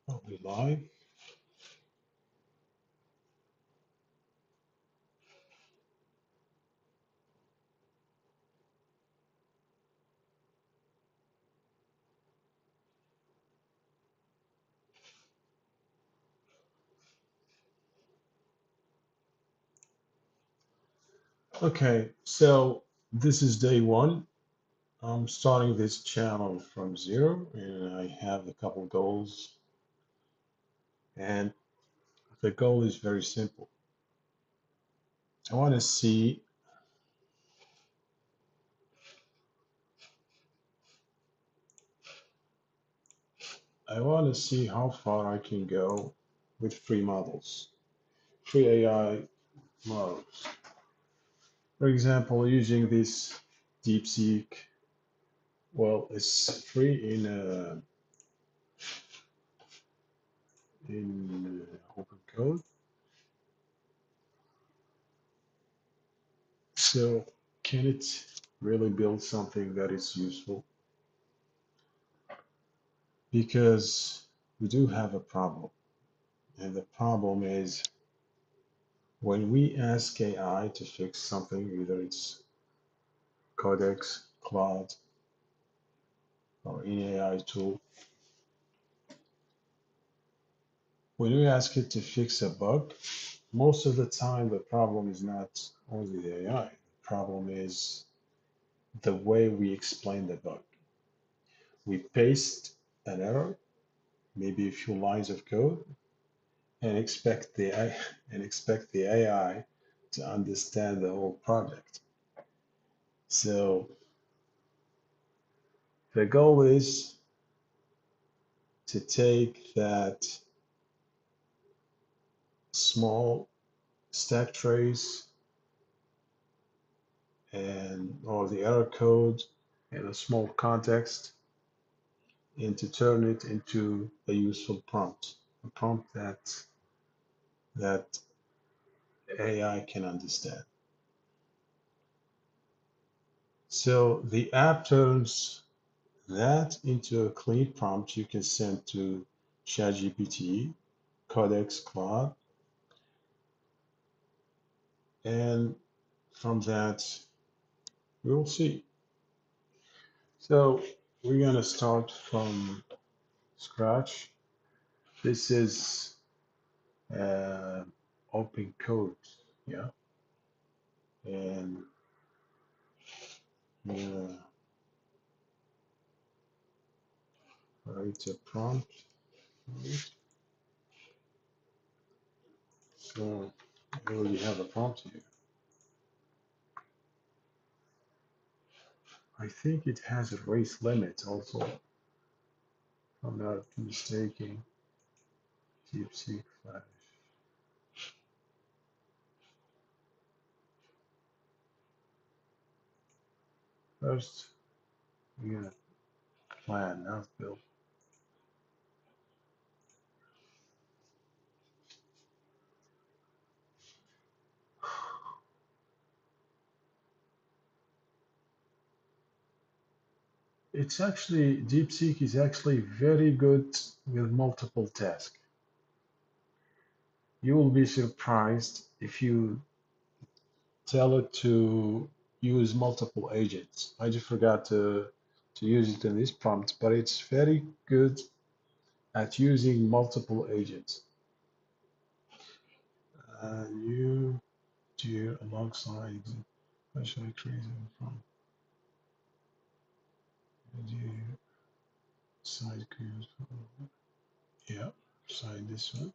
Are we live? Okay, so this is day one. I'm starting this channel from zero, and I have a couple goals. And the goal is very simple. I want to see, I want to see how far I can go with free models, free AI models. For example, using this DeepSeek. Well, it's free in open code. So can it really build something that is useful? Because we do have a problem. And the problem is when we ask AI to fix something, either it's Codex, Claude, or any AI tool, when we ask it to fix a bug, most of the time the problem is not only the AI. The problem is the way we explain the bug. We paste an error, maybe a few lines of code, and expect the AI to understand the whole project. So the goal is to take that small stack trace and or the error code and a small context and to turn it into a useful prompt, a prompt that AI can understand. So the app turns that into a clean prompt you can send to ChatGPT, Codex, Claude, and from that we'll see. So we're gonna start from scratch. This is uh, open code, yeah, and uh, write a prompt. So I already have a prompt here. I think it has a race limit also, if I'm not mistaken. DeepSeek Flash. First, we're gonna plan, not build. It's actually, DeepSeek is actually very good with multiple tasks. You will be surprised if you tell it to use multiple agents. I just forgot to use it in this prompt, but it's very good at using multiple agents. You do alongside, what should I create it from? Do side queues? Yeah, side this one.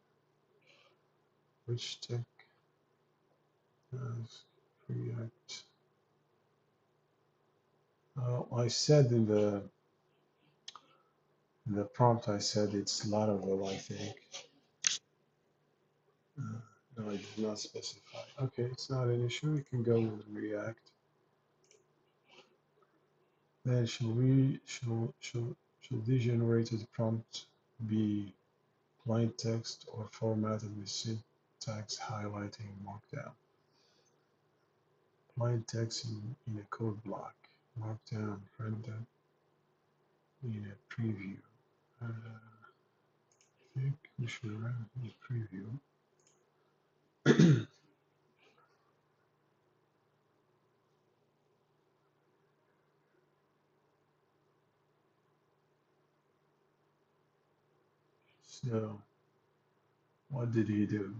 Which tech has React? I said in the prompt, I said it's Laravel, I think. Uh, no, I did not specify. Okay, it's not an issue. We can go with React. Then should the generated prompt be plain text or formatted with syntax highlighting markdown? Plain text in a code block, markdown rendered in a preview. I You should run the preview. So, what did he do?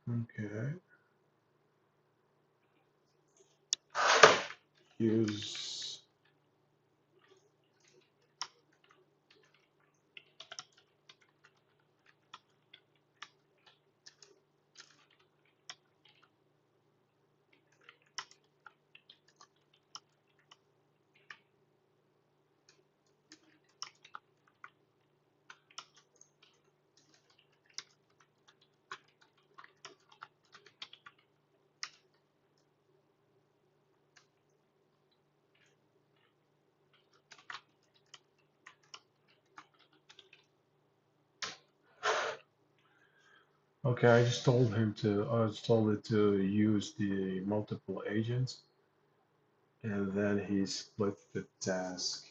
Okay. Use. Okay, I just told him to. I just told it to use the multiple agents, and then he split the task.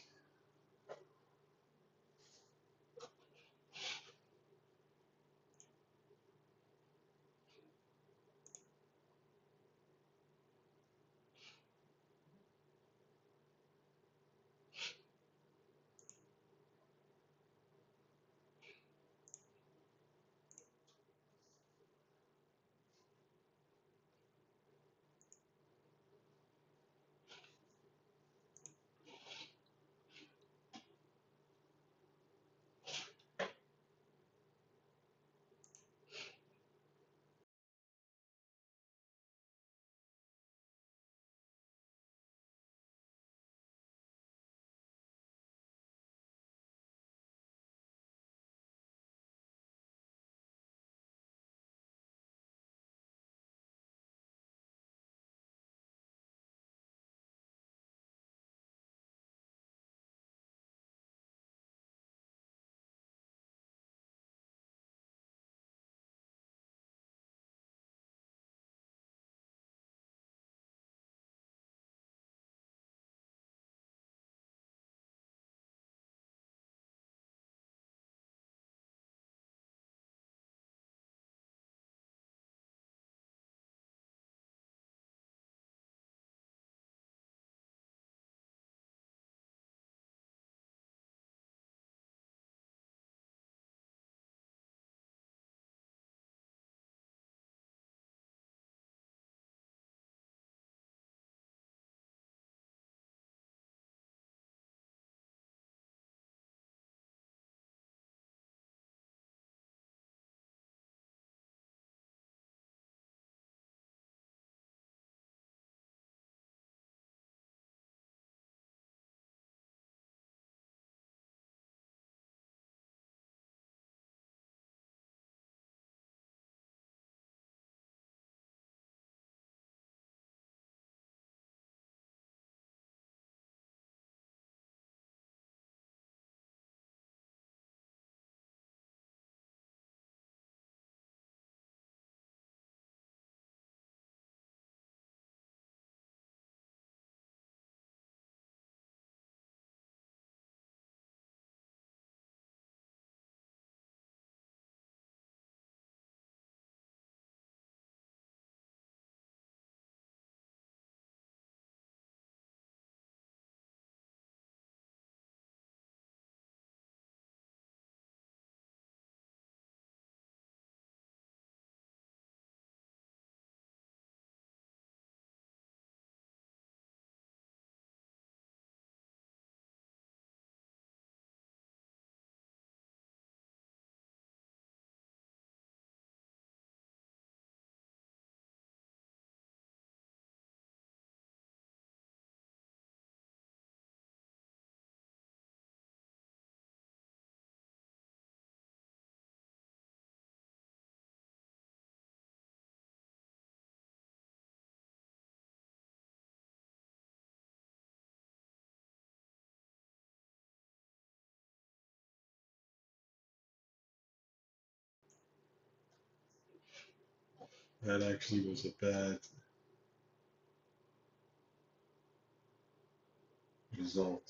That actually was a bad result.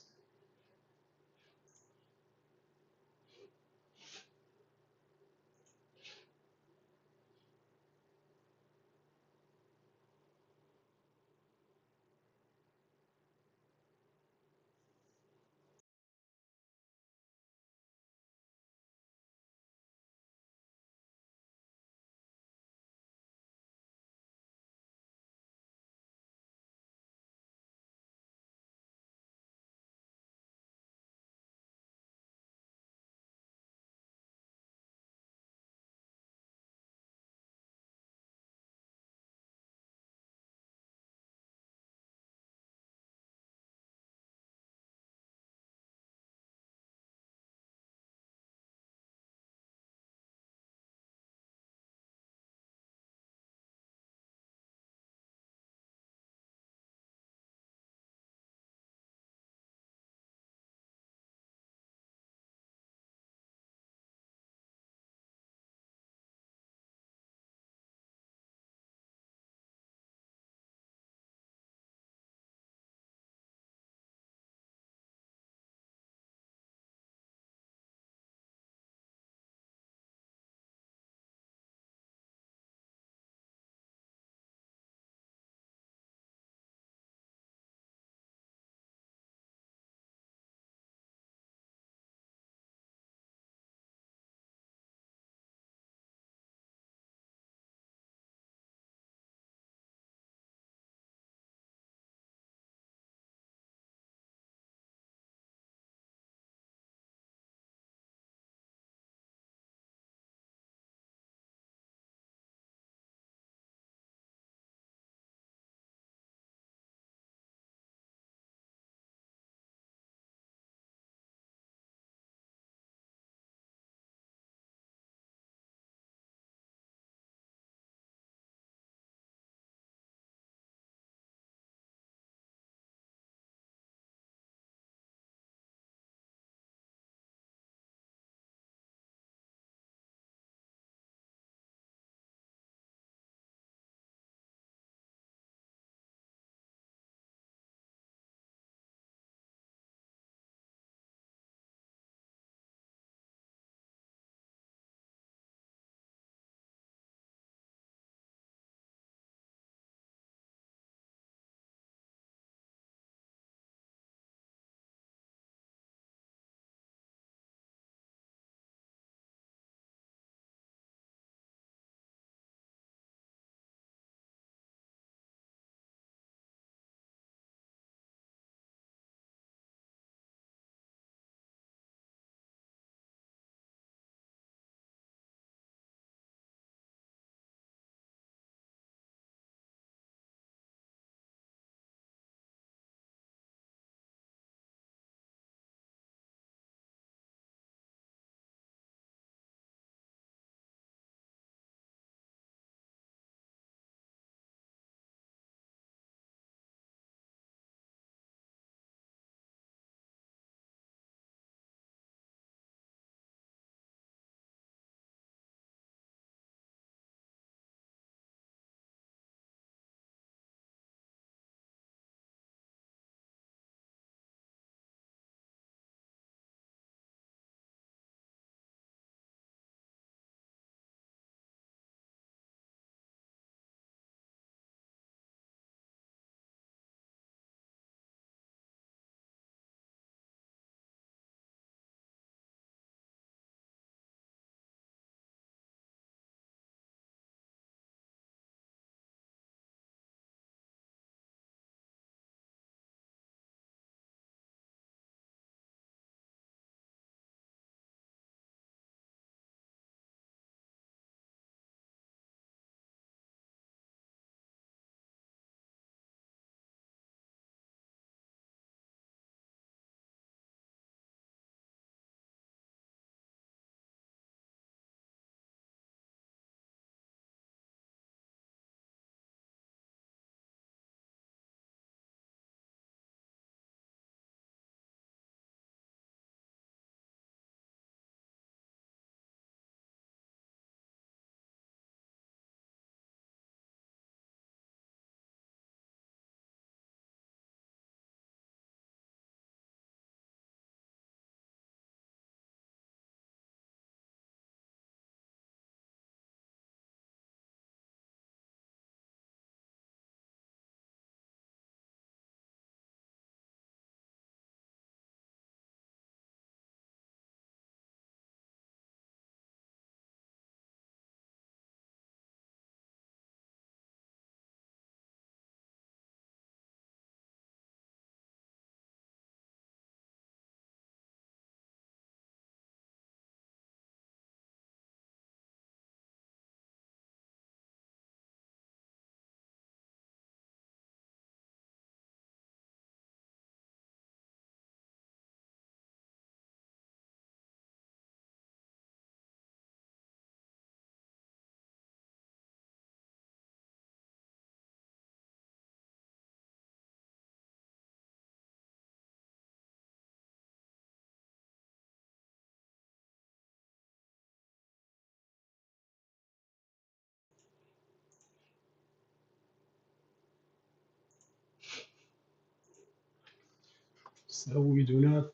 So we do not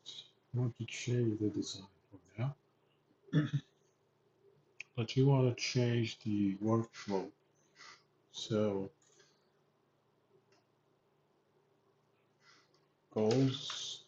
want to change the design for now, but we want to change the workflow. So goals,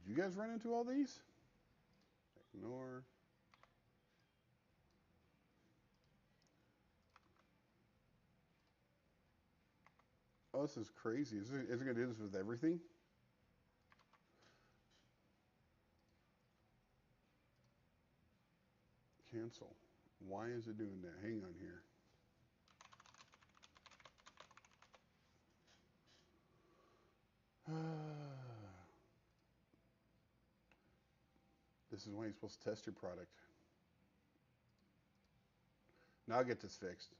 You guys run into all these? Ignore. Oh, this is crazy. Is it going to do this with everything? Cancel. Why is it doing that? Hang on here. This is when you're supposed to test your product. Now I'll get this fixed.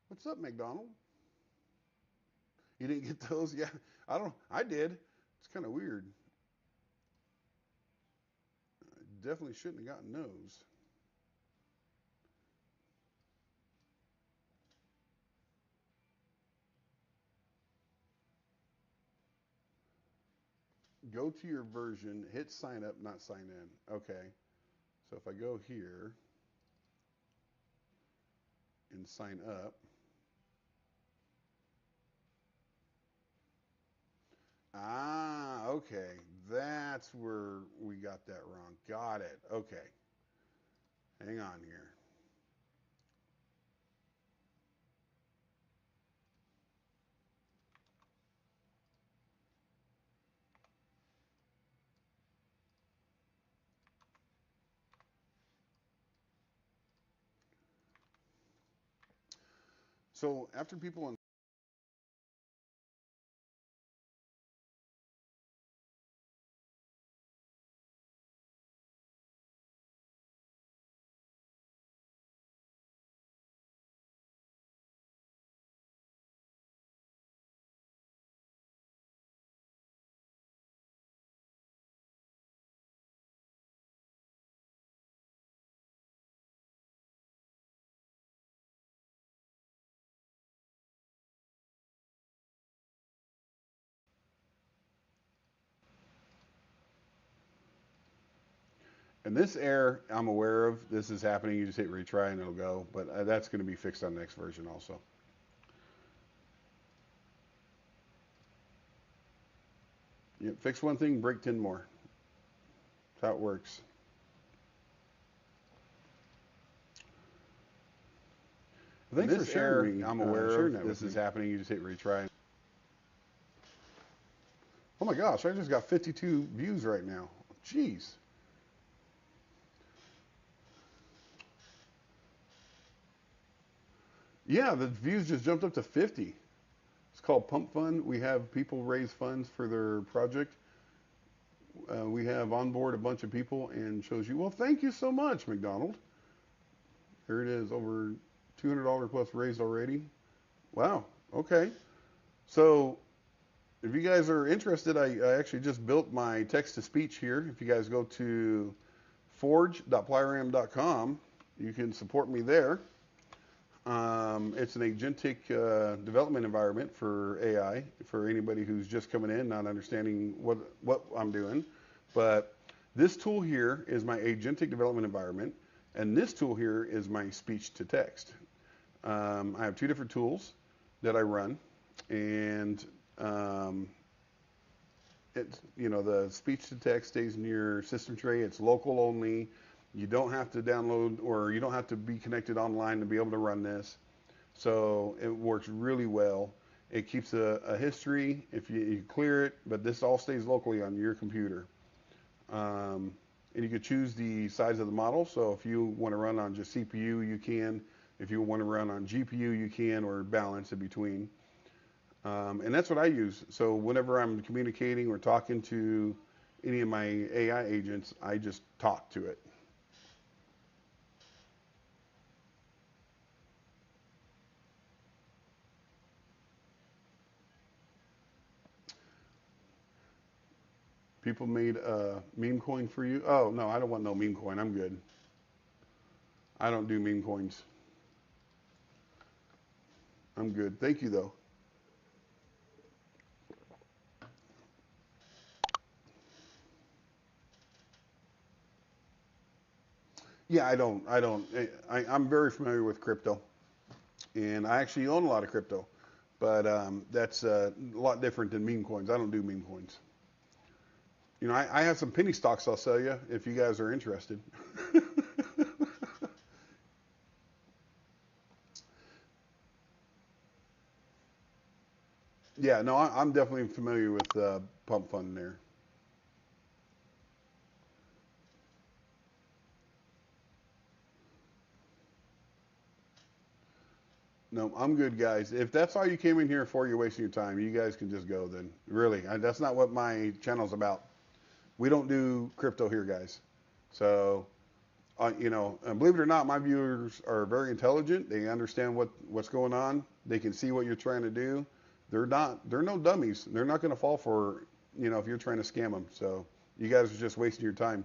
What's up, McDonald? You didn't get those? Yeah, I did. It's kind of weird. I definitely shouldn't have gotten those. Go to your version, hit sign up, not sign in. Okay. So if I go here and sign up, okay. That's where we got that wrong. Got it. Okay. Hang on here. So after people and this error I'm aware of, this is happening. You just hit retry and it'll go, but that's going to be fixed on the next version also. Yep, fix one thing, break 10 more. That's how it works. Thanks for sharing me. I'm aware of this is happening. You just hit retry. Oh my gosh, I just got 52 views right now. Jeez. Yeah, the views just jumped up to 50. It's called Pump Fund. We have people raise funds for their project. We have on board a bunch of people and shows you. Well, thank you so much, McDonald. Here it is, over $200 plus raised already. Wow. Okay. So if you guys are interested, I actually just built my text to speech here. If you guys go to forge.pliram.com, you can support me there. It's an agentic development environment for AI for anybody who's just coming in, not understanding what I'm doing. But this tool here is my agentic development environment, and this tool here is my speech to text. I have two different tools that I run, and it's, the speech to text stays in your system tray. It's local only. You don't have to download or you don't have to be connected online to be able to run this. So it works really well. It keeps a history if you clear it, but this all stays locally on your computer. And you could choose the size of the model. So if you want to run on just CPU, you can. If you want to run on GPU, you can, or balance in between. And that's what I use. So whenever I'm communicating or talking to any of my AI agents, I just talk to it. People made a meme coin for you. Oh, no, I don't want no meme coin. I'm good. I don't do meme coins. I'm good. Thank you, though. Yeah, I'm very familiar with crypto, and I actually own a lot of crypto. But that's a lot different than meme coins. I don't do meme coins. You know, I have some penny stocks I'll sell you if you guys are interested. Yeah, no, I'm definitely familiar with pump fund there. No, I'm good, guys. If that's all you came in here for, you're wasting your time. You guys can just go then. Really, that's not what my channel's about. We don't do crypto here, guys. So, you know, believe it or not, my viewers are very intelligent. They understand what's going on. They can see what you're trying to do. They're no dummies. They're not going to fall for, you know, if you're trying to scam them. So, you guys are just wasting your time.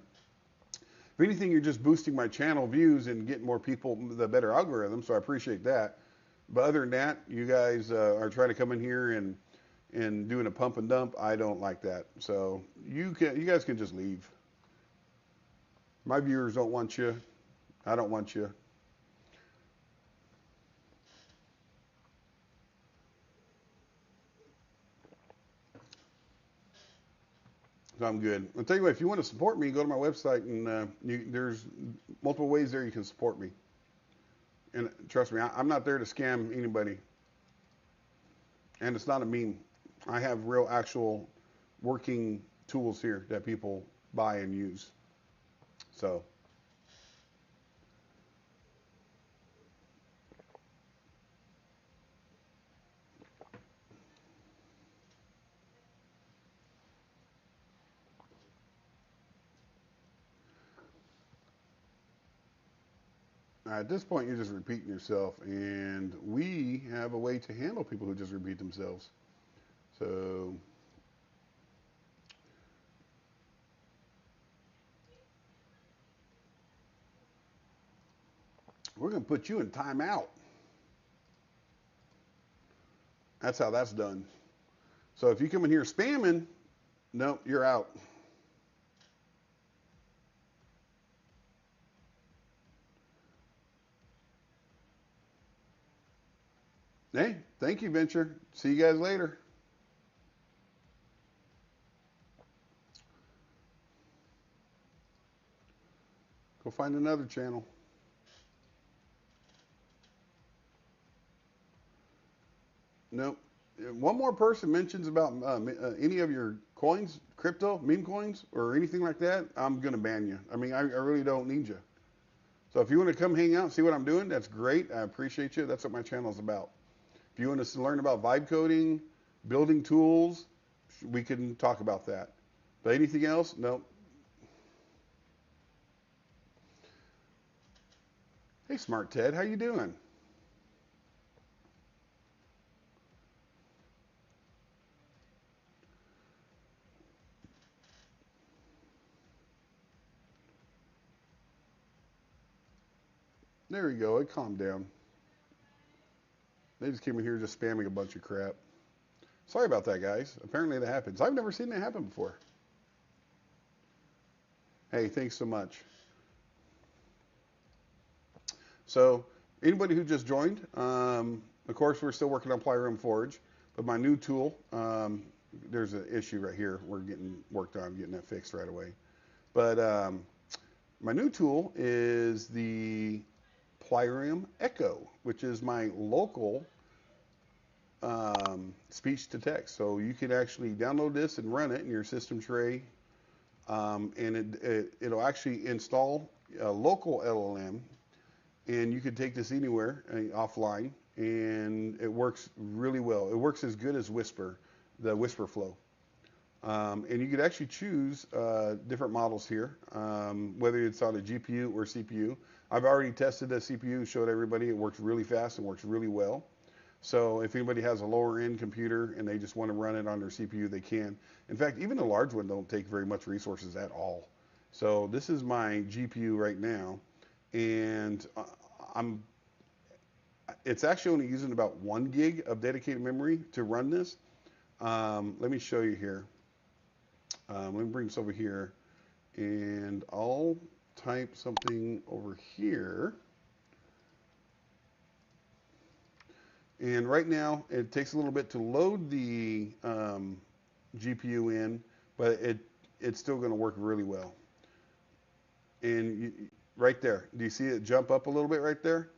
If anything, you're just boosting my channel views and getting more people, the better algorithm. So I appreciate that. But other than that, you guys are trying to come in here and doing a pump and dump. I don't like that. So you guys can just leave. My viewers don't want you. I don't want you. So I'm good. I'll tell you what, if you want to support me, go to my website and there's multiple ways there you can support me. And trust me, I'm not there to scam anybody. And it's not a meme. I have real, actual, working tools here that people buy and use. So at this point, you're just repeating yourself, and we have a way to handle people who just repeat themselves. So we're going to put you in timeout. That's how that's done. So if you come in here spamming, no, you're out. Hey, thank you, Venture. See you guys later. Go find another channel. Nope. One more person mentions about any of your coins, crypto, meme coins, or anything like that, I'm going to ban you. I mean, I really don't need you. So if you want to come hang out and see what I'm doing, that's great. I appreciate you. That's what my channel is about. If you want to learn about vibe coding, building tools, we can talk about that. But anything else? No. Hey, Smart Ted, how you doing? There we go. It calmed down. They just came in here just spamming a bunch of crap. Sorry about that, guys. Apparently that happens. I've never seen that happen before. Hey, thanks so much. So, anybody who just joined, of course, we're still working on Plyroom Forge, but my new tool, there's an issue right here. We're getting worked on getting that fixed right away. But my new tool is the Plyrium Echo, which is my local speech to text. So you can actually download this and run it in your system tray, and it'll actually install a local LLM, and you can take this anywhere offline, and it works really well. It works as good as Whisper, the Whisper Flow. And you could actually choose different models here, whether it's on a GPU or CPU. I've already tested the CPU, showed everybody it works really fast and works really well. So if anybody has a lower end computer and they just want to run it on their CPU, they can. In fact, even the large one don't take very much resources at all. So this is my GPU right now, and I'm it's actually only using about 1 gig of dedicated memory to run this. Let me show you here. Let me bring this over here, and I'll type something over here. And right now, it takes a little bit to load the GPU in, but it's still going to work really well. And right there, do you see it jump up a little bit right there?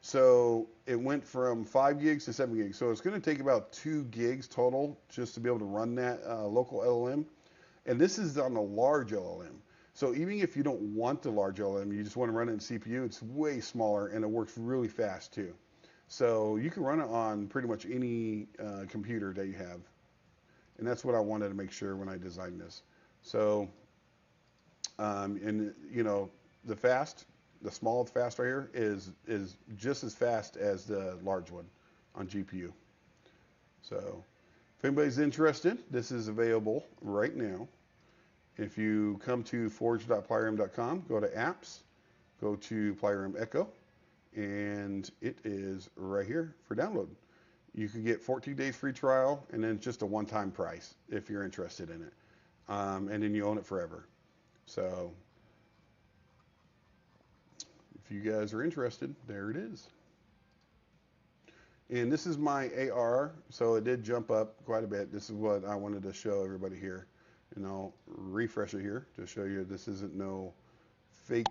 So it went from 5 gigs to 7 gigs. So it's going to take about 2 gigs total just to be able to run that local LLM. And this is on a large LLM. So even if you don't want the large LLM, you just want to run it in CPU, it's way smaller and it works really fast too. So you can run it on pretty much any computer that you have. And that's what I wanted to make sure when I designed this. So, and you know, the fast, the small fast right here is just as fast as the large one on GPU. So if anybody's interested, this is available right now. If you come to forge.pliram.com, go to apps, go to Pliram Echo, and it is right here for download. You can get 14 days free trial, and then just a one-time price if you're interested in it. And then you own it forever. So if you guys are interested, there it is. And this is my AR, so it did jump up quite a bit. This is what I wanted to show everybody here. And I'll refresh it here to show you this isn't no fake,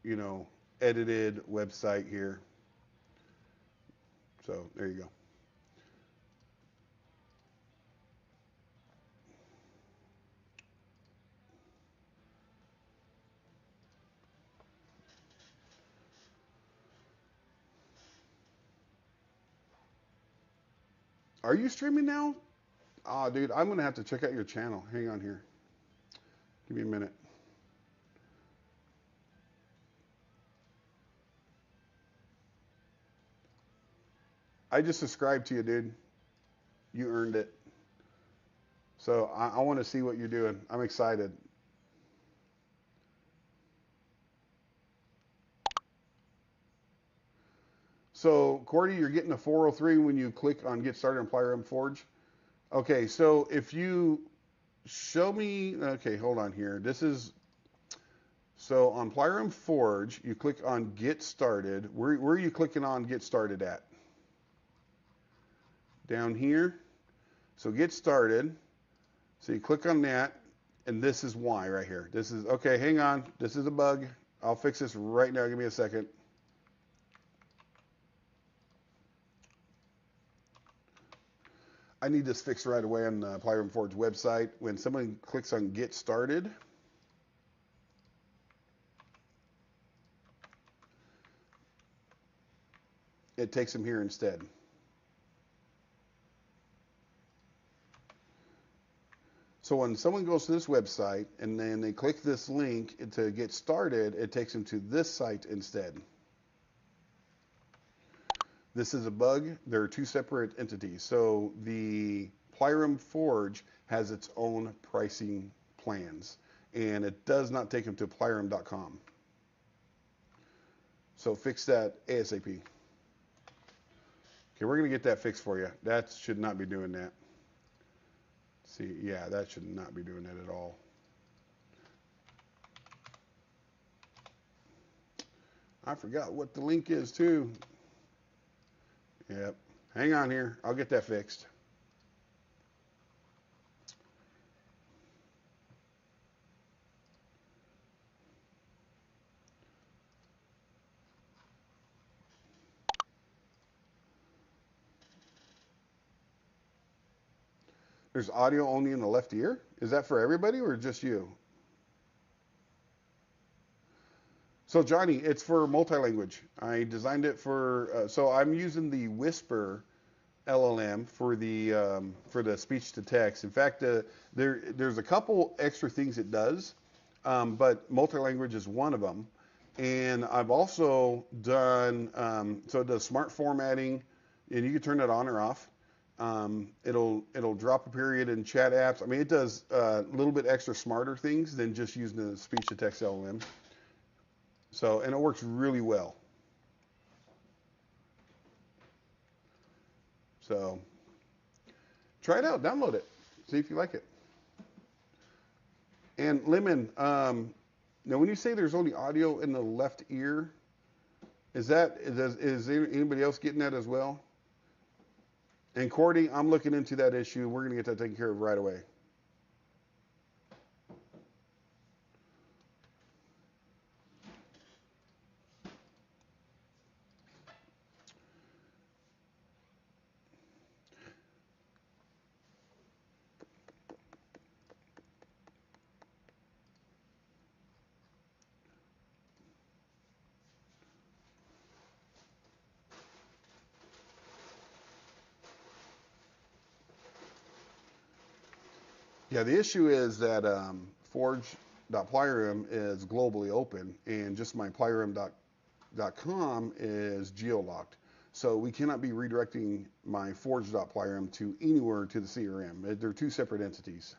you know, edited website here. So there you go. Are you streaming now? Ah, dude, I'm gonna have to check out your channel. Hang on here. Give me a minute. I just subscribed to you, dude. You earned it. So I want to see what you're doing. I'm excited. So, Cordy, you're getting a 403 when you click on Get Started on Pliram Forge. Okay, so if you show me, okay, hold on here. This is, so on Pliram Forge, you click on Get Started. Where are you clicking on Get Started at? Down here. So Get Started. So you click on that, and this is why right here. This is, okay, hang on. This is a bug. I'll fix this right now. Give me a second. I need this fixed right away on the Pliram Forge website. When someone clicks on Get Started, it takes them here instead. So when someone goes to this website and then they click this link to get started, it takes them to this site instead. This is a bug. There are two separate entities. So the Pliram Forge has its own pricing plans, and it does not take them to pliram.com. So fix that ASAP. Okay, we're going to get that fixed for you. That should not be doing that. See, yeah, that should not be doing that at all. I forgot what the link is too. Yep. Hang on here. I'll get that fixed. There's audio only in the left ear? Is that for everybody or just you? So Johnny, it's for multi-language. I designed it for, so I'm using the Whisper LLM for the speech to text. In fact, there's a couple extra things it does, but multi-language is one of them. And I've also done, so it does smart formatting, and you can turn it on or off. It'll drop a period in chat apps. I mean, it does a little bit extra smarter things than just using the speech to text LLM. So, and it works really well. So, try it out, download it, see if you like it. And Lemon, now when you say there's only audio in the left ear, Is anybody else getting that as well? And Courtney, I'm looking into that issue. We're gonna get that taken care of right away. Yeah, the issue is that Forge.Plirim is globally open, and just my Plirim.com is geolocked. So we cannot be redirecting my Forge.Plirim to anywhere to the CRM. They're two separate entities.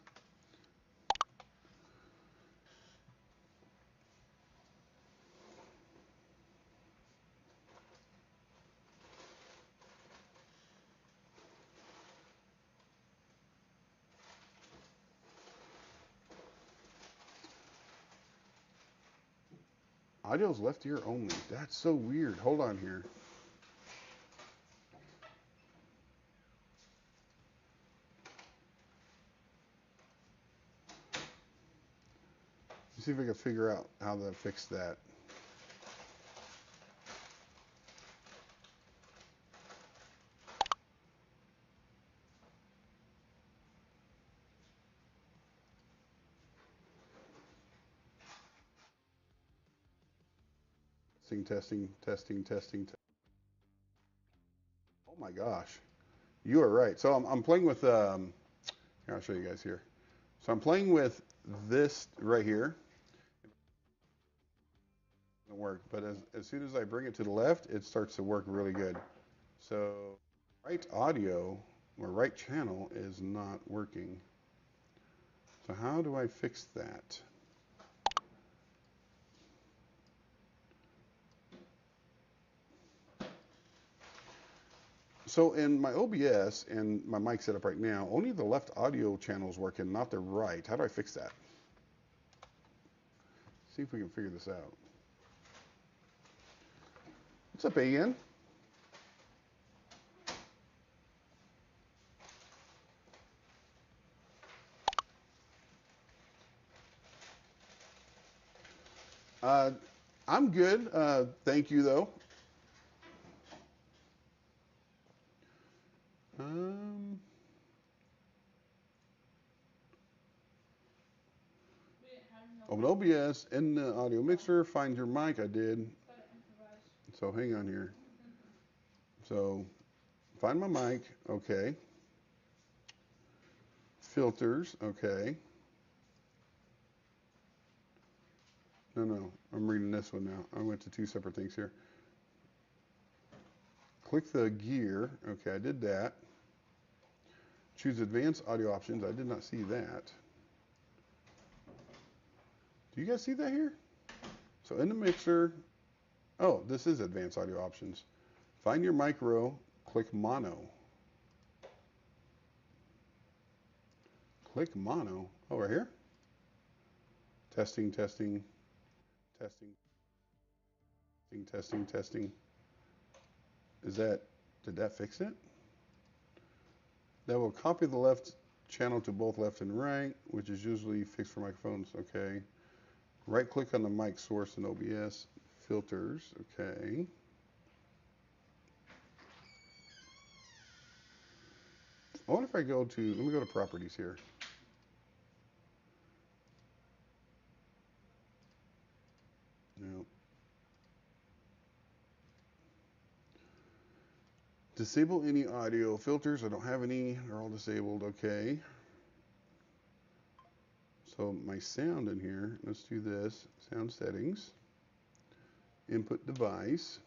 Audio's left ear only. That's so weird. Hold on here. Let's see if I can figure out how to fix that. Testing. Oh my gosh. You are right. So I'm playing with, here, I'll show you guys here. So I'm playing with this right here. It doesn't work, but as soon as I bring it to the left, it starts to work really good. So right audio or right channel is not working. So how do I fix that? So in my OBS and my mic setup right now, only the left audio channel is working, not the right. How do I fix that? See if we can figure this out. What's up, Ian? Uh, I'm good. Thank you, though. Um, Open OBS in the audio mixer. Find your mic. I did. So hang on here. So find my mic. Okay. Filters. Okay. No. I'm reading this one now. I went to two separate things here. Click the gear. Okay, I did that. Choose advanced audio options. I did not see that. Do you guys see that here? So in the mixer, oh, this is advanced audio options. Find your micro, click mono. Click mono. Oh, right here. Testing. Did that fix it? That will copy the left channel to both left and right, which is usually fixed for microphones. Okay. Right click on the mic source in OBS. Filters. Okay. I wonder if I go to, let me go to properties here. No. Disable any audio filters. I don't have any. They're all disabled. Okay. So my sound in here, let's do this. Sound settings. Input device.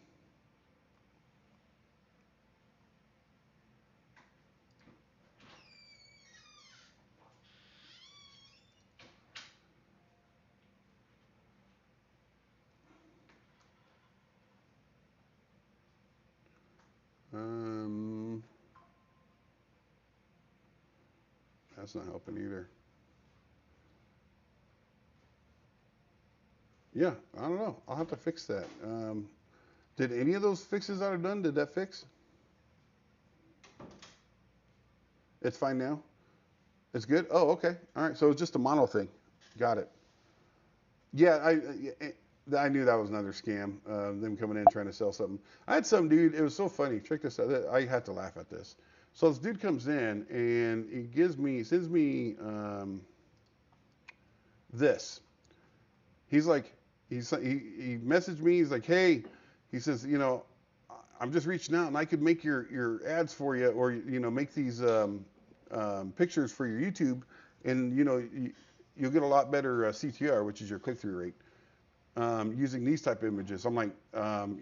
That's not helping either. Yeah, I don't know. I'll have to fix that. Did any of those fixes that are done, did that fix? It's fine now? It's good? Oh, okay. All right. So it's just a mono thing. Got it. Yeah, I knew that was another scam. Them coming in trying to sell something. I had some dude. It was so funny. Check this out. I had to laugh at this. So this dude comes in and sends me this. He's like, he messaged me. He's like, hey, he says, I'm just reaching out and I could make your ads for you, or make these pictures for your YouTube, and you'll get a lot better CTR, which is your click through rate, using these type of images. I'm like,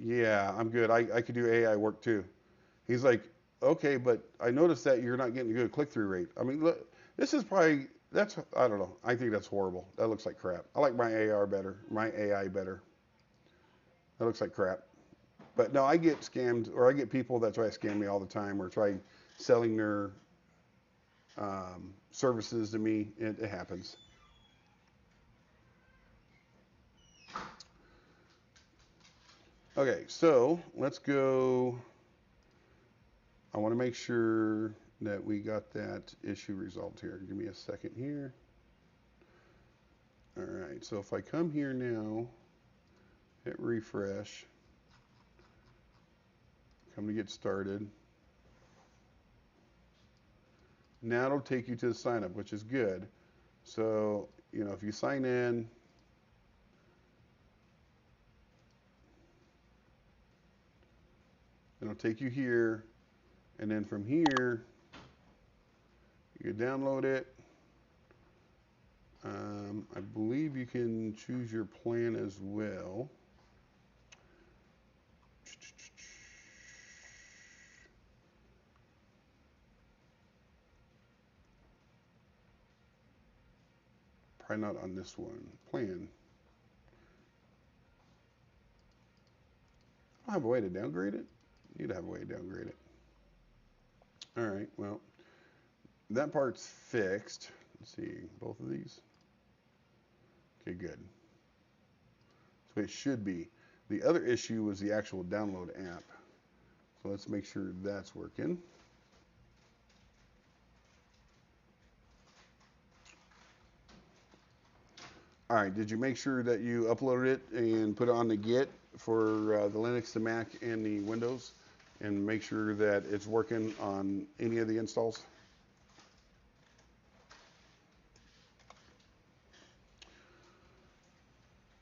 yeah, I'm good. I could do AI work too. He's like, okay, but I noticed that you're not getting a good click through rate. I mean, look, this is probably I don't know. I think that's horrible. That looks like crap. I like my AR better, my AI better. That looks like crap. But no, I get scammed, or I get people that try to scam me all the time, or try selling their services to me. It happens. Okay, so let's go. I want to make sure that we got that issue resolved here. Give me a second here. All right, so if I come here now, hit refresh, come to get started. Now it'll take you to the sign up, which is good. So, if you sign in, it'll take you here, and then from here, you can download it. I believe you can choose your plan as well. Probably not on this one. Plan. I don't have a way to downgrade it. You'd have a way to downgrade it. All right, well, that part's fixed. Let's see, both of these. Okay, good. So it should be. The other issue was the actual download app. So let's make sure that's working. All right, did you make sure that you uploaded it and put it on the Git for the Linux, the Mac, and the Windows? And make sure that it's working on any of the installs?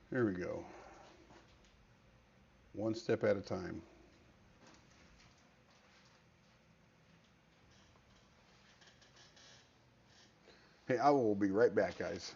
There we go. One step at a time. Hey, I will be right back, guys.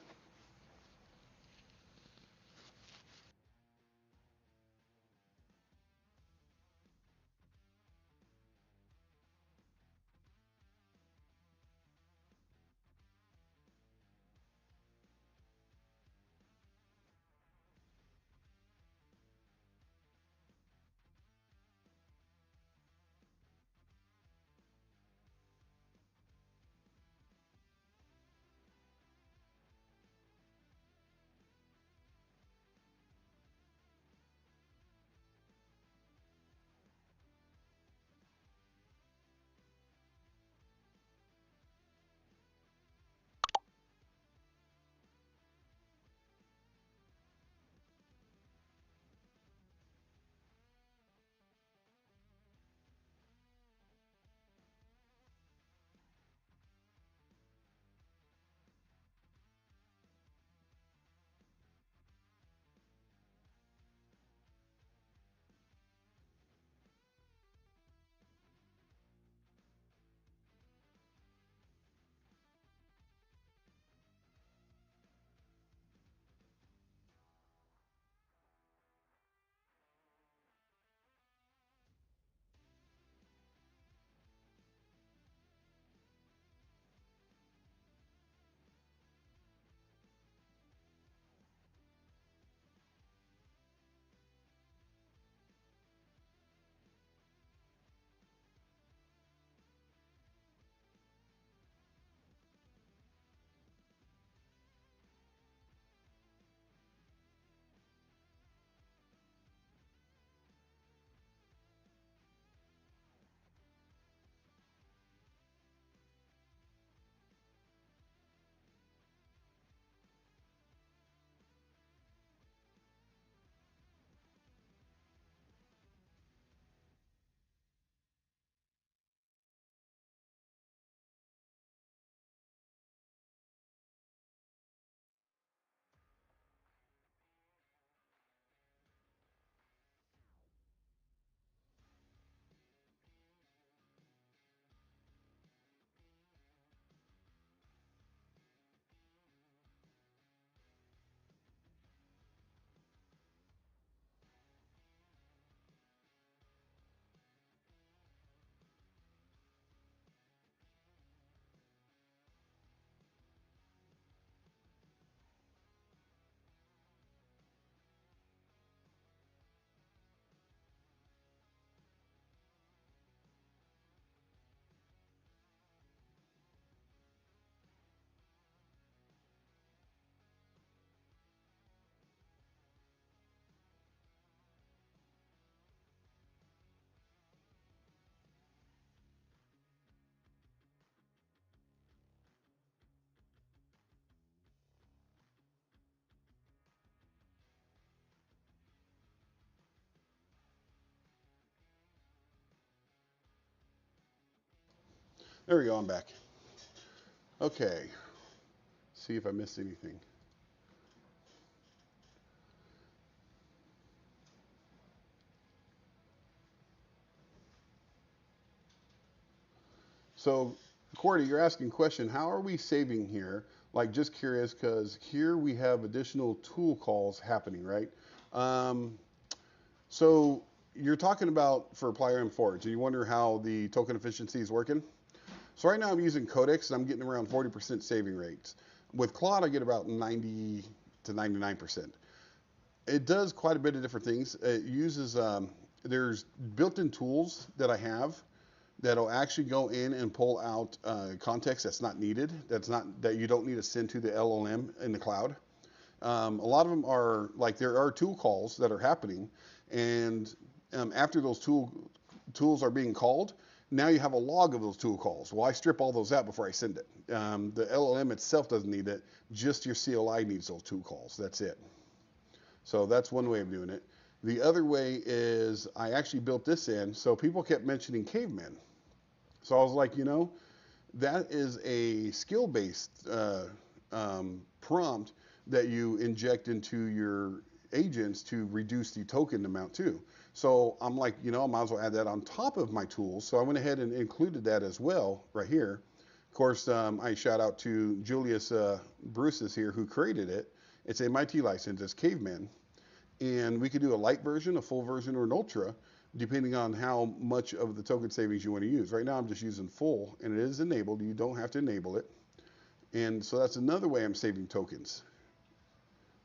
There we go, I'm back. Okay, see if I missed anything. So, Cordy, you're asking a question, how are we saving here? Like, just curious, because here we have additional tool calls happening, right? Um, so, you're talking about for Plier and Forge, and you wonder how the token efficiency is working? So right now I'm using Codex, and I'm getting around 40% saving rates. With Claude, I get about 90 to 99%. It does quite a bit of different things. It uses, there's built-in tools that I have that'll actually go in and pull out context that's not needed, that you don't need to send to the LLM in the cloud. A lot of them are like there are tool calls that are happening, and after those tools are being called, now you have a log of those tool calls. Well, I strip all those out before I send it. The LLM itself doesn't need it; just your CLI needs those tool calls. That's it. So that's one way of doing it. The other way is I actually built this in. So people kept mentioning cavemen. So I was like, that is a skill-based prompt that you inject into your agents to reduce the token amount too. So I'm like, I might as well add that on top of my tools. So I went ahead and included that as well right here. Of course, I shout out to Julius Bruce's here who created it. It's a MIT license. It's Caveman. And we could do a light version, a full version, or an ultra, depending on how much of the token savings you want to use. Right now I'm just using full, and it is enabled. You don't have to enable it. And so that's another way I'm saving tokens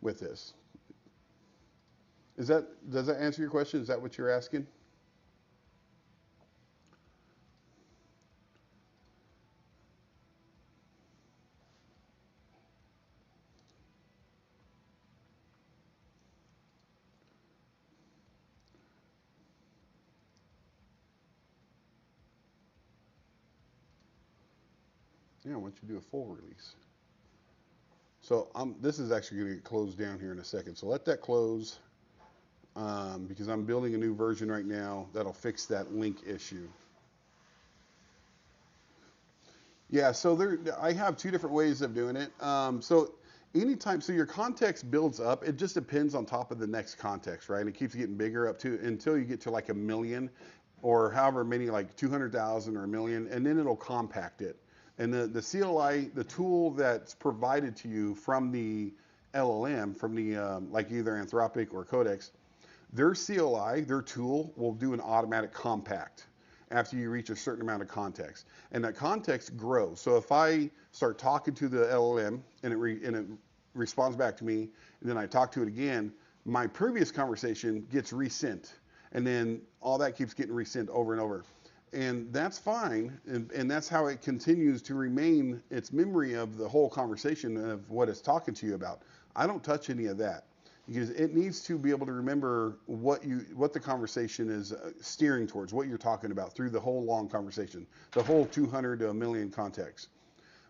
with this. Does that answer your question? Is that what you're asking? Yeah, once you do a full release. So this is actually going to get closed down here in a second. So let that close because I'm building a new version right now that'll fix that link issue. Yeah, so I have two different ways of doing it. So your context builds up. It just depends on top of the next context, right? And it keeps getting bigger up to until you get to like a million, or however many, like 200,000 or a million, and then it'll compact it. And the CLI, the tool that's provided to you from the LLM, from the like either Anthropic or Codex, their CLI, their tool will do an automatic compact after you reach a certain amount of context. And that context grows. So if I start talking to the LLM and it responds back to me, and then I talk to it again, my previous conversation gets resent. And then all that keeps getting resent over and over. And that's fine. And that's how it continues to remain its memory of the whole conversation of what it's talking to you about. I don't touch any of that because it needs to be able to remember what the conversation is steering towards, what you're talking about through the whole long conversation, the whole 200 to a million context.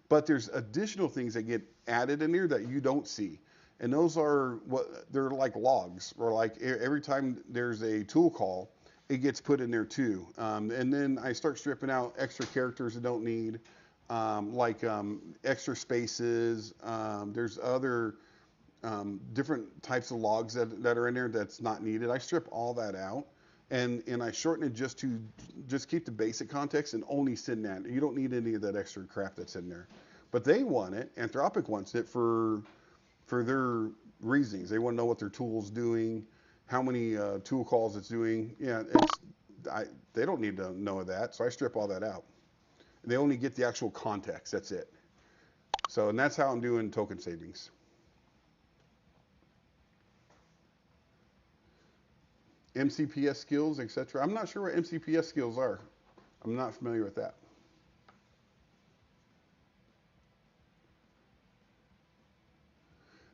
But there's additional things that get added in there that you don't see. And those are they're like logs, or like every time there's a tool call, it gets put in there too. And then I start stripping out extra characters I don't need, like extra spaces. There's other different types of logs that are in there that's not needed. I strip all that out, and I shorten it just to keep the basic context and only send that. You don't need any of that extra crap that's in there. But they want it. Anthropic wants it for their reasons. They want to know what their tool's doing, how many tool calls it's doing. Yeah, they don't need to know that, so I strip all that out. They only get the actual context. That's it. So, and that's how I'm doing token savings. MCPS skills, etc. I'm not sure what MCPS skills are. I'm not familiar with that.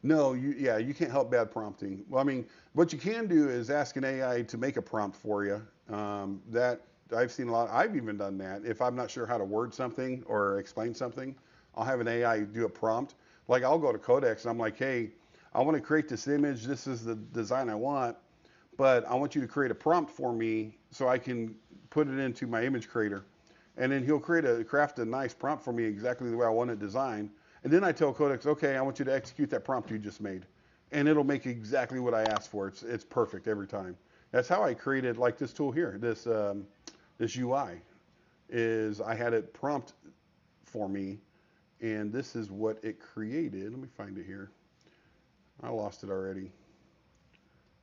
No, you can't help bad prompting. Well, I mean, what you can do is ask an AI to make a prompt for you. That I've seen a lot. I've even done that. If I'm not sure how to word something or explain something, I'll have an AI do a prompt. Like I'll go to Codex and I'm like, hey, I want to create this image. This is the design I want, but I want you to create a prompt for me so I can put it into my image creator. And then he'll craft a nice prompt for me exactly the way I want it designed. And then I tell Codex, okay, I want you to execute that prompt you just made. And it'll make exactly what I asked for. It's perfect every time. That's how I created like this tool here, this UI is I had it prompt for me, and this is what it created. Let me find it here. I lost it already.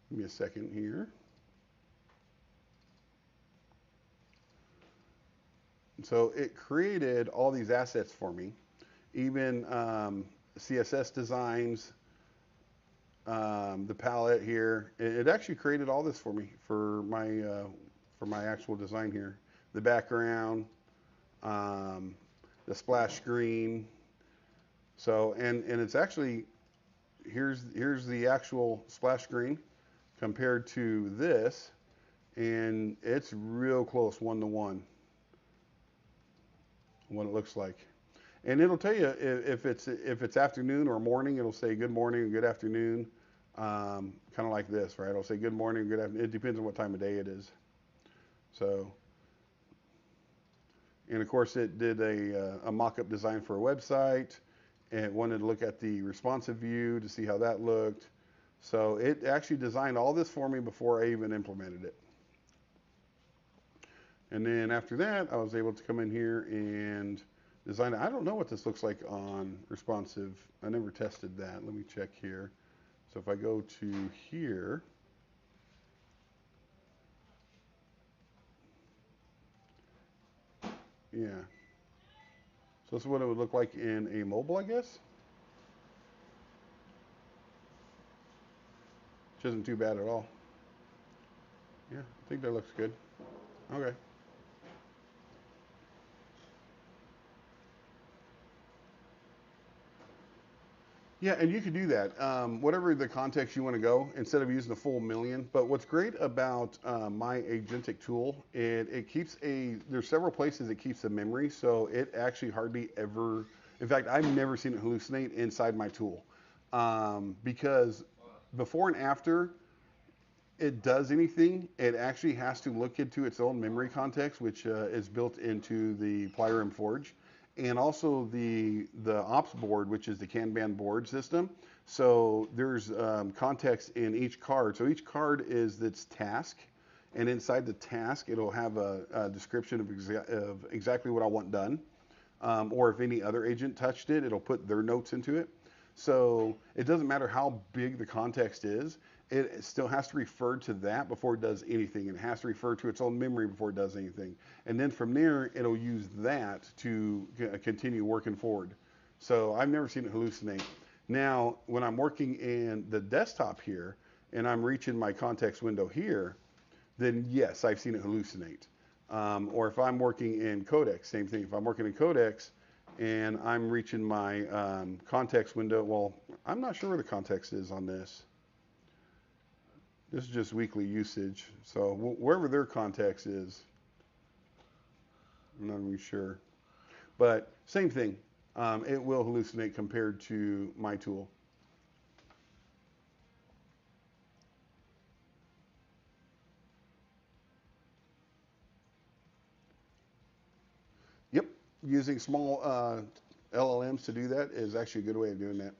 Give me a second here. So it created all these assets for me, even CSS designs, the palette here. It actually created all this for me for my actual design here. The background, um, the splash screen. So and it's actually here's the actual splash screen compared to this, and it's real close 1-to-1 what it looks like. And it'll tell you if it's afternoon or morning. It'll say good morning or good afternoon, kind of like this, right? It'll say good morning, good afternoon. It depends on what time of day it is. So, and of course, it did a mock-up design for a website, and it wanted to look at the responsive view to see how that looked. So it actually designed all this for me before I even implemented it. And then after that, I was able to come in here and design it. I don't know what this looks like on responsive. I never tested that. Let me check here. So if I go to here, yeah. So this is what it would look like in a mobile, I guess. Which isn't too bad at all. Yeah, I think that looks good. Okay. Yeah, and you could do that. Whatever the context you want to go, instead of using the full million. But what's great about my agentic tool, it keeps there's several places it keeps the memory, so it actually hardly ever, in fact, I've never seen it hallucinate inside my tool. Because before and after it does anything, it actually has to look into its own memory context, which is built into the Plyrim Forge, and also the ops board, which is the Kanban board system. So there's context in each card. So each card is its task, and inside the task, it'll have a description of exactly what I want done. Or if any other agent touched it, it'll put their notes into it. So it doesn't matter how big the context is, it still has to refer to that before it does anything. It has to refer to its own memory before it does anything. And then from there, it'll use that to continue working forward. So I've never seen it hallucinate. Now, when I'm working in the desktop here and I'm reaching my context window here, then yes, I've seen it hallucinate. Or if I'm working in Codex, same thing. If I'm working in Codex and I'm reaching my context window, well, I'm not sure where the context is on this. This is just weekly usage. So wherever their context is, I'm not even sure. But same thing. It will hallucinate compared to my tool. Yep. Using small LLMs to do that is actually a good way of doing that.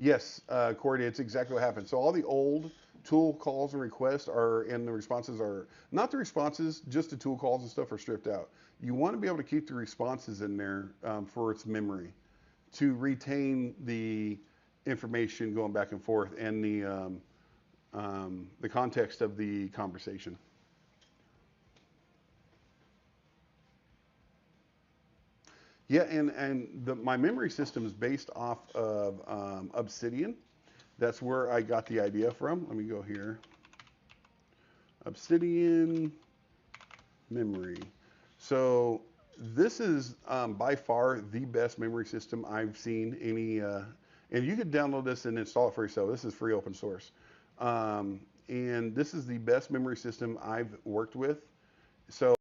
Yes, Cordy, it's exactly what happened. So all the old tool calls and requests are, and the responses are, not the responses, just the tool calls and stuff are stripped out. You want to be able to keep the responses in there for its memory to retain the information going back and forth and the context of the conversation. Yeah, and my memory system is based off of Obsidian. That's where I got the idea from. Let me go here. Obsidian memory. So this is by far the best memory system I've seen any, and you could download this and install it for yourself. This is free open source. And this is the best memory system I've worked with. So